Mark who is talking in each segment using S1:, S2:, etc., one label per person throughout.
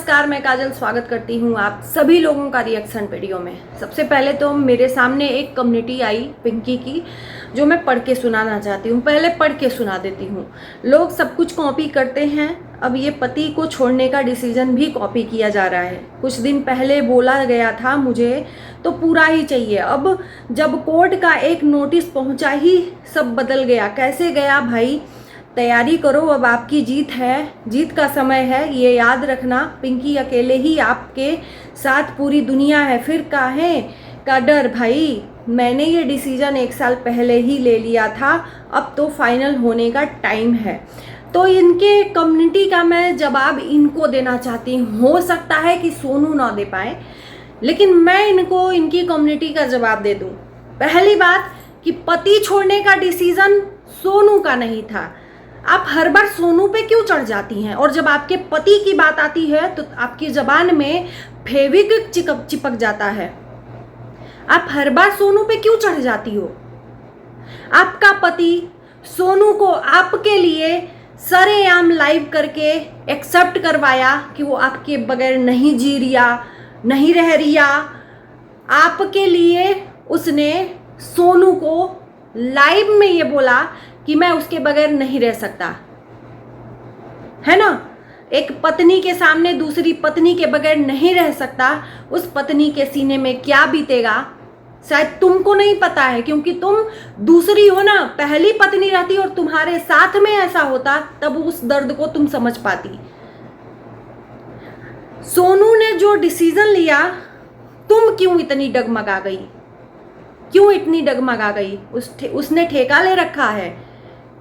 S1: नमस्कार, मैं काजल स्वागत करती हूँ आप सभी लोगों का रिएक्शन वीडियो में। सबसे पहले तो मेरे सामने एक कम्युनिटी आई पिंकी की, जो मैं पढ़ के सुनाना चाहती हूँ। पहले पढ़ के सुना देती हूँ। लोग सब कुछ कॉपी करते हैं, अब ये पति को छोड़ने का डिसीजन भी कॉपी किया जा रहा है। कुछ दिन पहले बोला गया था मुझे तो पूरा ही चाहिए, अब जब कोर्ट का एक नोटिस पहुँचा ही सब बदल गया। कैसे गया भाई? तैयारी करो, अब आपकी जीत है, जीत का समय है, ये याद रखना। पिंकी अकेले ही आपके साथ पूरी दुनिया है, फिर काहे का डर भाई? मैंने ये डिसीजन 1 साल पहले ही ले लिया था, अब तो फाइनल होने का टाइम है। तो इनके कम्युनिटी का मैं जवाब इनको देना चाहती हूँ। हो सकता है कि सोनू ना दे पाए, लेकिन मैं इनको इनकी कम्युनिटी का जवाब दे दूँ। पहली बात कि पति छोड़ने का डिसीजन सोनू का नहीं था। आप हर बार सोनू पे क्यों चढ़ जाती हैं? और जब आपके पति की बात आती है तो आपकी जबान में फेविक्विक चिपक जाता है। आप हर बार सोनू पे क्यों चढ़ जाती हो? आपका पति सोनू को आपके लिए सरेआम लाइव करके एक्सेप्ट करवाया कि वो आपके बगैर नहीं जी रिया, नहीं रह रिया। आपके लिए उसने सोनू को लाइव में ये बोला कि मैं उसके बगैर नहीं रह सकता, है ना। एक पत्नी के सामने दूसरी पत्नी के बगैर नहीं रह सकता। उस पत्नी के सीने में क्या बीतेगा शायद तुमको नहीं पता है, क्योंकि तुम दूसरी हो ना। पहली पत्नी रहती और तुम्हारे साथ में ऐसा होता, तब उस दर्द को तुम समझ पाती। सोनू ने जो डिसीजन लिया, तुम क्यों इतनी डगमगा गई? क्यों इतनी डगमगा गई? उसने ठेका ले रखा है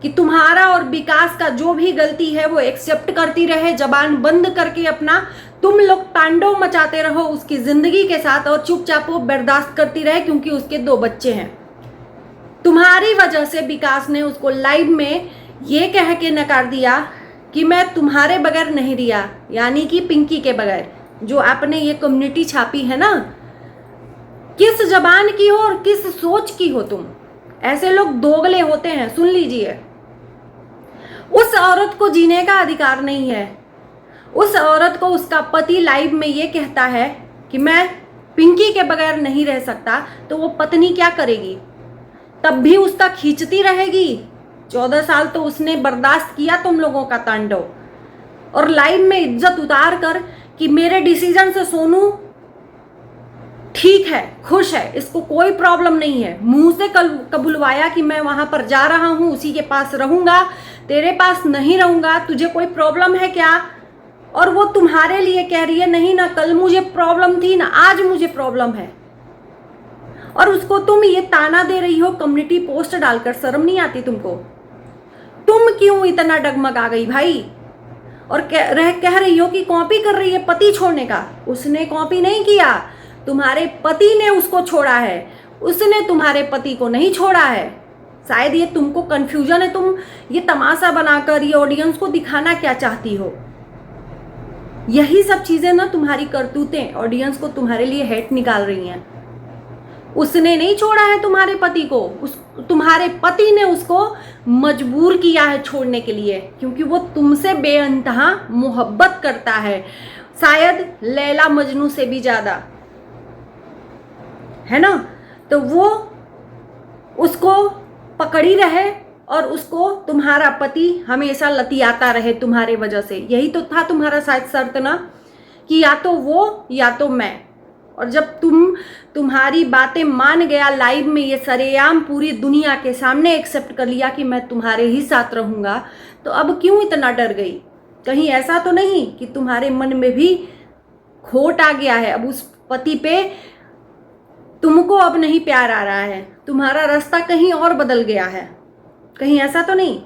S1: कि तुम्हारा और विकास का जो भी गलती है वो एक्सेप्ट करती रहे, जबान बंद करके अपना तुम लोग तांडव मचाते रहो उसकी जिंदगी के साथ, और चुपचाप वो बर्दाश्त करती रहे, क्योंकि उसके 2 बच्चे हैं। तुम्हारी वजह से विकास ने उसको लाइव में ये कह के नकार दिया कि मैं तुम्हारे बगैर नहीं रिया, यानी कि पिंकी के बगैर। जो आपने ये कम्युनिटी छापी है ना, किस जबान की हो और किस सोच की हो तुम? ऐसे लोग दोगले होते हैं, सुन लीजिए। उस औरत को जीने का अधिकार नहीं है। उस औरत को उसका पति लाइव में ये कहता है कि मैं पिंकी के बगैर नहीं रह सकता, तो वो पत्नी क्या करेगी? तब भी उसका खींचती रहेगी। 14 साल तो उसने बर्दाश्त किया तुम लोगों का तांडव, और लाइव में इज्जत उतार कर कि मेरे डिसीजन से सोनू ठीक है, खुश है, इसको कोई प्रॉब्लम नहीं है। मुंह से कबुलवाया कि मैं वहां पर जा रहा हूं, उसी के पास रहूंगा, तेरे पास नहीं रहूंगा, तुझे कोई प्रॉब्लम है क्या? और वो तुम्हारे लिए कह रही है नहीं ना, कल मुझे प्रॉब्लम थी ना, आज मुझे प्रॉब्लम है। और उसको तुम ये ताना दे रही हो कम्युनिटी पोस्ट डालकर। शर्म नहीं आती तुमको? तुम क्यों इतना डगमगा गई भाई? और कह रही हो कि कॉपी कर रही है पति छोड़ने का। उसने कॉपी नहीं किया, तुम्हारे पति ने उसको छोड़ा है, उसने तुम्हारे पति को नहीं छोड़ा है। शायद ये तुमको कंफ्यूजन है, तुम ये तमाशा बनाकर ये ऑडियंस को दिखाना क्या चाहती हो। यही सब चीजें ना, तुम्हारी करतूतें ऑडियंस को तुम्हारे लिए हेट निकाल रही हैं। उसने नहीं छोड़ा है तुम्हारे पति को, तुम्हारे पति ने उसको मजबूर किया है छोड़ने के लिए, क्योंकि वो तुमसे बेअंतहा मोहब्बत करता है, शायद लैला मजनू से भी ज्यादा, है ना। तो वो उसको पकड़ी रहे और उसको तुम्हारा पति हमेशा लतियाता रहे तुम्हारे वजह से। यही तो था तुम्हारा शायद शर्त ना, कि या तो वो या तो मैं। और जब तुम्हारी बातें मान गया, लाइव में ये सरेआम पूरी दुनिया के सामने एक्सेप्ट कर लिया कि मैं तुम्हारे ही साथ रहूंगा, तो अब क्यों इतना डर गई? कहीं ऐसा तो नहीं कि तुम्हारे मन में भी खोट आ गया है, अब उस पति पे तुमको अब नहीं प्यार आ रहा है, तुम्हारा रास्ता कहीं और बदल गया है? कहीं ऐसा तो नहीं?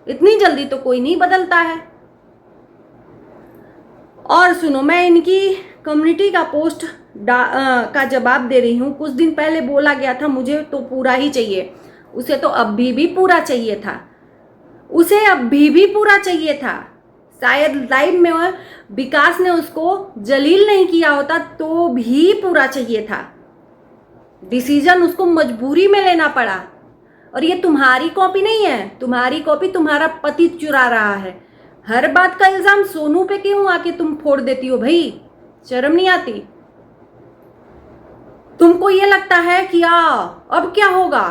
S1: इतनी जल्दी तो कोई नहीं बदलता है। और सुनो, मैं इनकी कम्युनिटी का पोस्ट का जवाब दे रही हूँ। कुछ दिन पहले बोला गया था मुझे तो पूरा ही चाहिए, उसे तो अभी भी पूरा चाहिए था, उसे अभी भी पूरा चाहिए था। शायद लाइव में विकास ने उसको जलील नहीं किया होता तो भी पूरा चाहिए था। डिसीजन उसको मजबूरी में लेना पड़ा। और ये तुम्हारी कॉपी नहीं है, तुम्हारी कॉपी तुम्हारा पति चुरा रहा है। हर बात का इल्जाम सोनू पे क्यों आके तुम फोड़ देती हो भाई? शर्म नहीं आती? तुमको ये लगता है कि अब क्या होगा,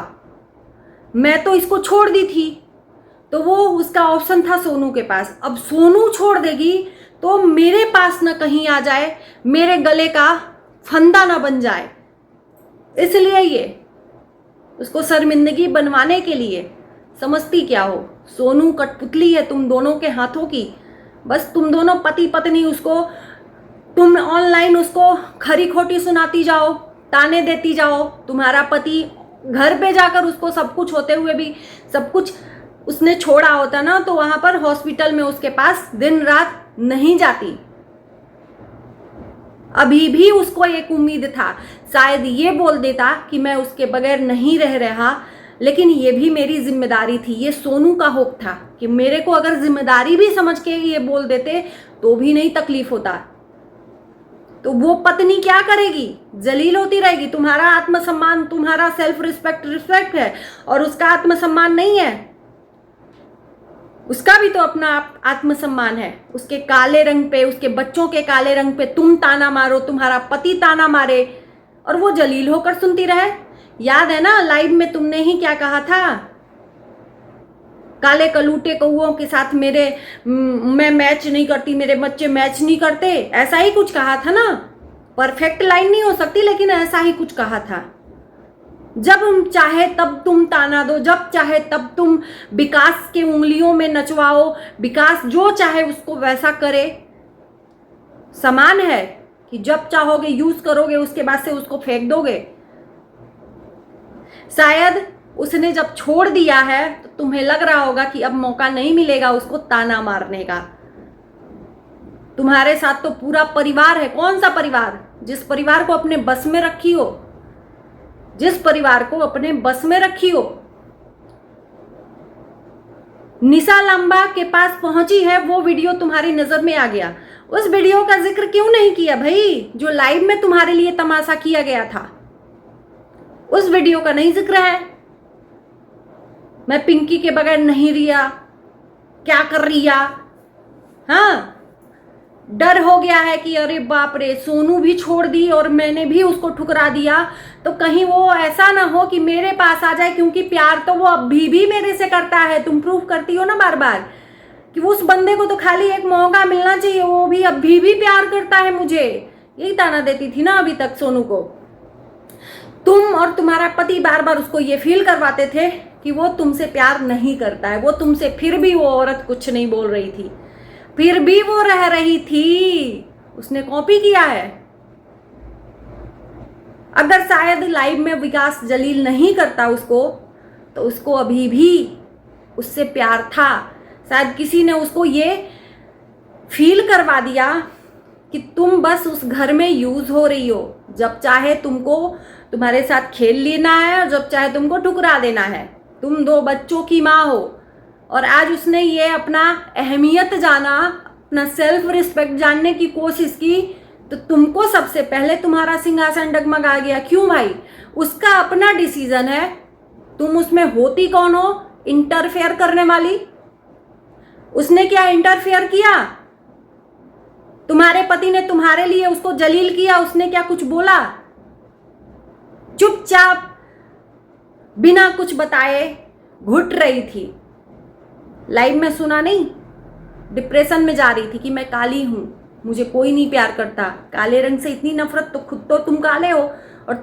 S1: मैं तो इसको छोड़ दी थी, तो वो उसका ऑप्शन था सोनू के पास। अब सोनू छोड़ देगी तो मेरे पास ना कहीं आ जाए, मेरे गले का फंदा ना बन जाए, इसलिए ये उसको शर्मिंदगी बनवाने के लिए। समझती क्या हो? सोनू कठपुतली है तुम दोनों के हाथों की। बस तुम दोनों पति पत्नी, उसको तुम ऑनलाइन उसको खरी खोटी सुनाती जाओ, ताने देती जाओ। तुम्हारा पति घर पे जाकर उसको सब कुछ होते हुए भी, सब कुछ उसने छोड़ा होता ना, तो वहां पर हॉस्पिटल में उसके पास दिन रात नहीं जाती। अभी भी उसको एक उम्मीद था, शायद ये बोल देता कि मैं उसके बगैर नहीं रह रहा, लेकिन ये भी मेरी जिम्मेदारी थी। ये सोनू का होप था कि मेरे को अगर जिम्मेदारी भी समझ के ये बोल देते तो भी नहीं तकलीफ होता। तो वो पत्नी क्या करेगी? जलील होती रहेगी। तुम्हारा आत्मसम्मान, तुम्हारा सेल्फ रिस्पेक्ट है, और उसका आत्मसम्मान नहीं है। उसका भी तो अपना आत्मसम्मान है। उसके काले रंग पे, उसके बच्चों के काले रंग पे तुम ताना मारो, तुम्हारा पति ताना मारे, और वो जलील होकर सुनती रहे। याद है ना लाइव में तुमने ही क्या कहा था? काले कलूटे कौओं के साथ मैं मैच नहीं करती, मेरे बच्चे मैच नहीं करते, ऐसा ही कुछ कहा था ना। परफेक्ट लाइन नहीं हो सकती, लेकिन ऐसा ही कुछ कहा था। जब चाहे तब तुम ताना दो, जब चाहे तब तुम विकास के उंगलियों में नचवाओ, विकास जो चाहे उसको वैसा करे। समान है कि जब चाहोगे यूज करोगे, उसके बाद से उसको फेंक दोगे। शायद उसने जब छोड़ दिया है तो तुम्हें लग रहा होगा कि अब मौका नहीं मिलेगा उसको ताना मारने का। तुम्हारे साथ तो पूरा परिवार है। कौन सा परिवार? जिस परिवार को अपने बस में रखी हो, जिस परिवार को अपने बस में रखी हो। निशा लंबा के पास पहुंची है, वो वीडियो तुम्हारी नजर में आ गया। उस वीडियो का जिक्र क्यों नहीं किया भाई, जो लाइव में तुम्हारे लिए तमाशा किया गया था? उस वीडियो का नहीं जिक्र है। मैं पिंकी के बगैर नहीं रिया, क्या कर रिया? हाँ, डर हो गया है कि अरे बाप रे, सोनू भी छोड़ दी और मैंने भी उसको ठुकरा दिया, तो कहीं वो ऐसा ना हो कि मेरे पास आ जाए, क्योंकि प्यार तो वो अभी भी मेरे से करता है। तुम प्रूव करती हो ना बार बार कि उस बंदे को तो खाली एक मौका मिलना चाहिए, वो भी अभी भी प्यार करता है मुझे। यही ताना देती थी ना अभी तक सोनू को। तुम और तुम्हारा पति बार बार उसको ये फील करवाते थे कि वो तुमसे प्यार नहीं करता है, वो तुमसे, फिर भी वो औरत कुछ नहीं बोल रही थी, फिर भी वो रह रही थी। उसने कॉपी किया है। अगर शायद लाइव में विकास जलील नहीं करता उसको, तो उसको अभी भी उससे प्यार था। शायद किसी ने उसको ये फील करवा दिया कि तुम बस उस घर में यूज हो रही हो, जब चाहे तुमको तुम्हारे साथ खेल लेना है और जब चाहे तुमको ठुकरा देना है। तुम 2 बच्चों की माँ हो, और आज उसने ये अपना अहमियत जाना, अपना सेल्फ रिस्पेक्ट जानने की कोशिश की, तो तुमको सबसे पहले तुम्हारा सिंहासन डगमगा गया। क्यों भाई? उसका अपना डिसीजन है, तुम उसमें होती कौन हो इंटरफेयर करने वाली? उसने क्या इंटरफेयर किया? तुम्हारे पति ने तुम्हारे लिए उसको जलील किया, उसने क्या कुछ बोला? चुपचाप बिना कुछ बताए घुट रही थी। लाइव में सुना नहीं? डिप्रेशन में जा रही थी कि मैं काली हूं, मुझे कोई नहीं प्यार करता। काले रंग से इतनी नफरत, तो खुद तो तुम काले हो, और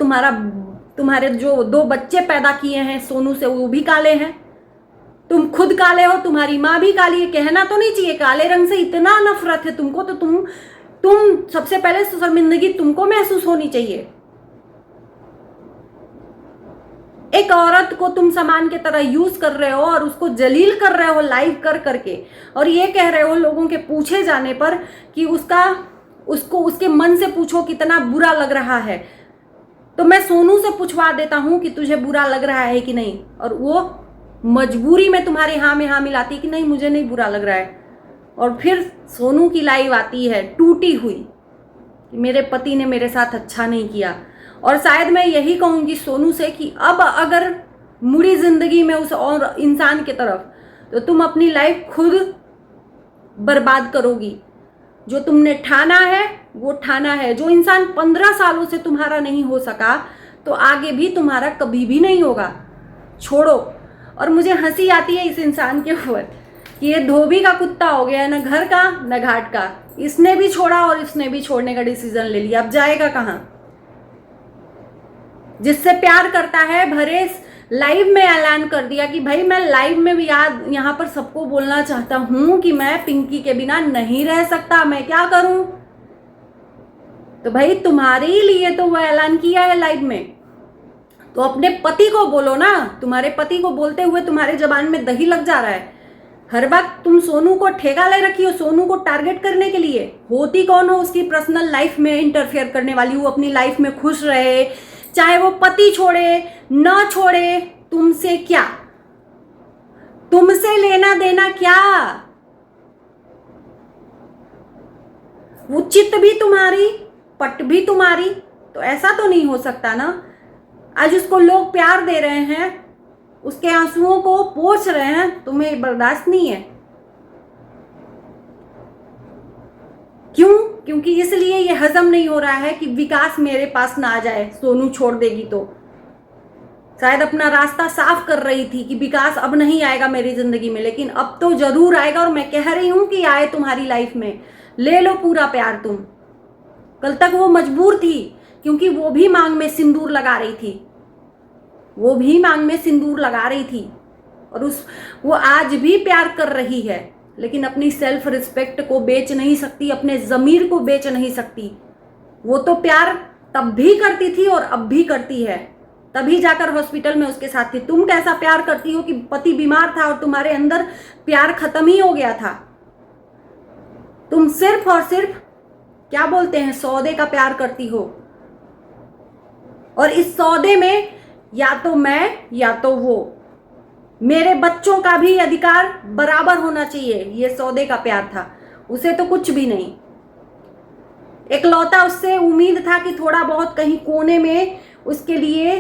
S1: तुम्हारे जो 2 बच्चे पैदा किए हैं सोनू से, वो भी काले हैं। तुम खुद काले हो, तुम्हारी माँ भी काली है। कहना तो नहीं चाहिए, काले रंग से इतना नफरत है तुमको, तो तुम सबसे पहले शर्मिंदगी तुमको महसूस होनी चाहिए। एक औरत को तुम सामान की तरह यूज कर रहे हो और उसको जलील कर रहे हो लाइव कर करके, और ये कह रहे हो लोगों के पूछे जाने पर कि उसको उसके मन से पूछो कितना बुरा लग रहा है। तो मैं सोनू से पूछवा देता हूं कि तुझे बुरा लग रहा है कि नहीं, और वो मजबूरी में तुम्हारे हाँ में हाँ मिलाती कि नहीं मुझे नहीं बुरा लग रहा है। और फिर सोनू की लाइव आती है टूटी हुई कि मेरे पति ने मेरे साथ अच्छा नहीं किया। और शायद मैं यही कहूँगी सोनू से कि अब अगर मुड़ी जिंदगी में उस और इंसान की तरफ, तो तुम अपनी लाइफ खुद बर्बाद करोगी। जो तुमने ठाना है वो ठाना है। जो इंसान 15 सालों से तुम्हारा नहीं हो सका तो आगे भी तुम्हारा कभी भी नहीं होगा। छोड़ो। और मुझे हंसी आती है इस इंसान के ऊपर कि ये धोबी का कुत्ता हो गया है, ना घर का ना घाट का। इसने भी छोड़ा और इसने भी छोड़ने का डिसीजन ले लिया, अब जाएगा कहाँ। जिससे प्यार करता है भरे लाइव में ऐलान कर दिया कि भाई मैं लाइव में भी यहाँ पर सबको बोलना चाहता हूं कि मैं पिंकी के बिना नहीं रह सकता, मैं क्या करूं। तो भाई तुम्हारे ही लिए तो वो ऐलान किया है लाइव में, तो अपने पति को बोलो ना। तुम्हारे पति को बोलते हुए तुम्हारे जबान में दही लग जा रहा है। हर वक्त तुम सोनू को ठेका ले रखी हो, सोनू को टारगेट करने के लिए। होती कौन हो उसकी पर्सनल लाइफ में इंटरफेयर करने वाली। वो अपनी लाइफ में खुश रहे, चाहे वो पति छोड़े ना छोड़े, तुमसे क्या, तुमसे लेना देना क्या। वो चित भी तुम्हारी, पट भी तुम्हारी, तो ऐसा तो नहीं हो सकता ना। आज उसको लोग प्यार दे रहे हैं, उसके आंसुओं को पोंछ रहे हैं, तुम्हें बर्दाश्त नहीं है। क्यों? क्योंकि इसलिए ये हजम नहीं हो रहा है कि विकास मेरे पास ना आ जाए, सोनू छोड़ देगी तो। शायद अपना रास्ता साफ कर रही थी कि विकास अब नहीं आएगा मेरी जिंदगी में, लेकिन अब तो जरूर आएगा। और मैं कह रही हूं कि आए तुम्हारी लाइफ में, ले लो पूरा प्यार तुम। कल तक वो मजबूर थी क्योंकि वो भी मांग में सिंदूर लगा रही थी, वो भी मांग में सिंदूर लगा रही थी। और वो आज भी प्यार कर रही है, लेकिन अपनी सेल्फ रिस्पेक्ट को बेच नहीं सकती, अपने जमीर को बेच नहीं सकती। वो तो प्यार तब भी करती थी और अब भी करती है, तभी जाकर हॉस्पिटल में उसके साथ थी। तुम कैसा प्यार करती हो कि पति बीमार था और तुम्हारे अंदर प्यार खत्म ही हो गया था। तुम सिर्फ और सिर्फ क्या बोलते हैं, सौदे का प्यार करती हो। और इस सौदे में या तो मैं या तो वो, मेरे बच्चों का भी अधिकार बराबर होना चाहिए, ये सौदे का प्यार था। उसे तो कुछ भी नहीं, एकलौता उससे उम्मीद था कि थोड़ा बहुत कहीं कोने में उसके लिए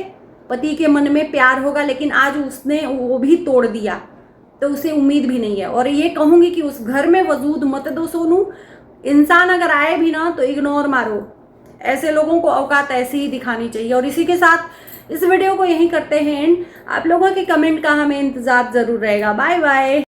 S1: पति के मन में प्यार होगा, लेकिन आज उसने वो भी तोड़ दिया, तो उसे उम्मीद भी नहीं है। और ये कहूंगी कि उस घर में वजूद मत दो सोनू। इंसान अगर आए भी ना तो इग्नोर मारो। ऐसे लोगों को औकात ऐसे ही दिखानी चाहिए। और इसी के साथ इस वीडियो को यहीं करते हैं एंड। आप लोगों के कमेंट का हमें इंतजार जरूर रहेगा। Bye bye.